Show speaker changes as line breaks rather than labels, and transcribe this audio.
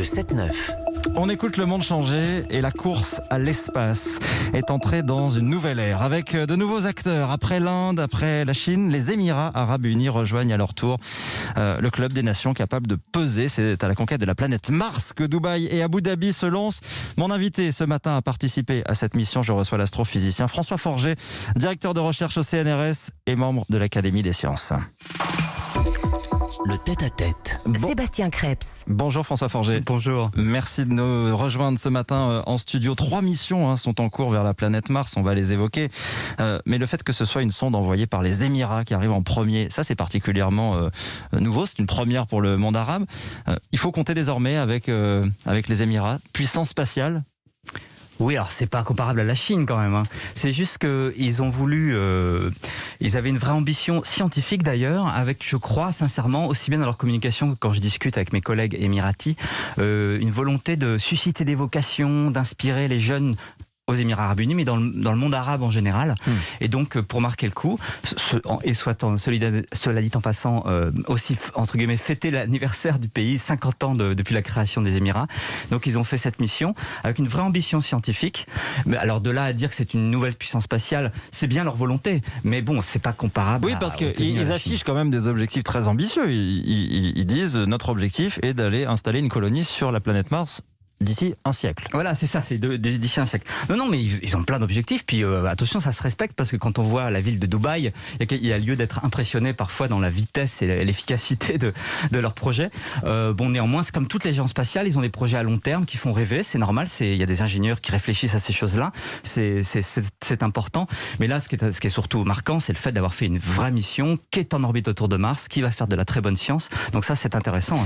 7-9.
On écoute le monde changer et la course à l'espace est entrée dans une nouvelle ère avec de nouveaux acteurs. Après l'Inde, après la Chine, les Émirats Arabes Unis rejoignent à leur tour le club des nations capables de peser. C'est à la conquête de la planète Mars que Dubaï et Abu Dhabi se lancent. Mon invité ce matin à participer à cette mission, je reçois l'astrophysicien François Forget, directeur de recherche au CNRS et membre de l'Académie des sciences.
Le tête-à-tête.
Sébastien Krebs.
Bonjour François Forget.
Bonjour.
Merci de nous rejoindre ce matin en studio. 3 missions sont en cours vers la planète Mars, on va les évoquer. Mais le fait que ce soit une sonde envoyée par les Émirats qui arrive en premier, ça c'est particulièrement nouveau, c'est une première pour le monde arabe. Il faut compter désormais avec les Émirats, puissance spatiale.
Oui, alors c'est pas comparable à la Chine quand même. Hein. C'est juste qu'ils ont voulu, ils avaient une vraie ambition scientifique d'ailleurs, avec, je crois sincèrement, aussi bien dans leur communication que quand je discute avec mes collègues émiratis, une volonté de susciter des vocations, d'inspirer les jeunes aux Émirats Arabes Unis, mais dans le monde arabe en général. Et donc, pour marquer le coup, cela dit en passant, aussi, entre guillemets, fêter l'anniversaire du pays, 50 ans depuis la création des Émirats. Donc, ils ont fait cette mission avec une vraie ambition scientifique. Mais alors, de là à dire que c'est une nouvelle puissance spatiale, c'est bien leur volonté. Mais bon, c'est pas comparable.
Oui, parce qu'ils affichent quand même des objectifs très ambitieux. Ils disent, notre objectif est d'aller installer une colonie sur la planète Mars d'ici un siècle.
Voilà, c'est ça, c'est d'ici un siècle. Non, mais ils ont plein d'objectifs, puis attention, ça se respecte, parce que quand on voit la ville de Dubaï, il y a lieu d'être impressionné parfois dans la vitesse et l'efficacité de leur projet. Néanmoins, c'est comme toutes les agences spatiales, ils ont des projets à long terme qui font rêver, c'est normal, il y a des ingénieurs qui réfléchissent à ces choses-là, c'est important. Mais là, ce qui est surtout marquant, c'est le fait d'avoir fait une vraie mission qui est en orbite autour de Mars, qui va faire de la très bonne science. Donc ça, c'est intéressant.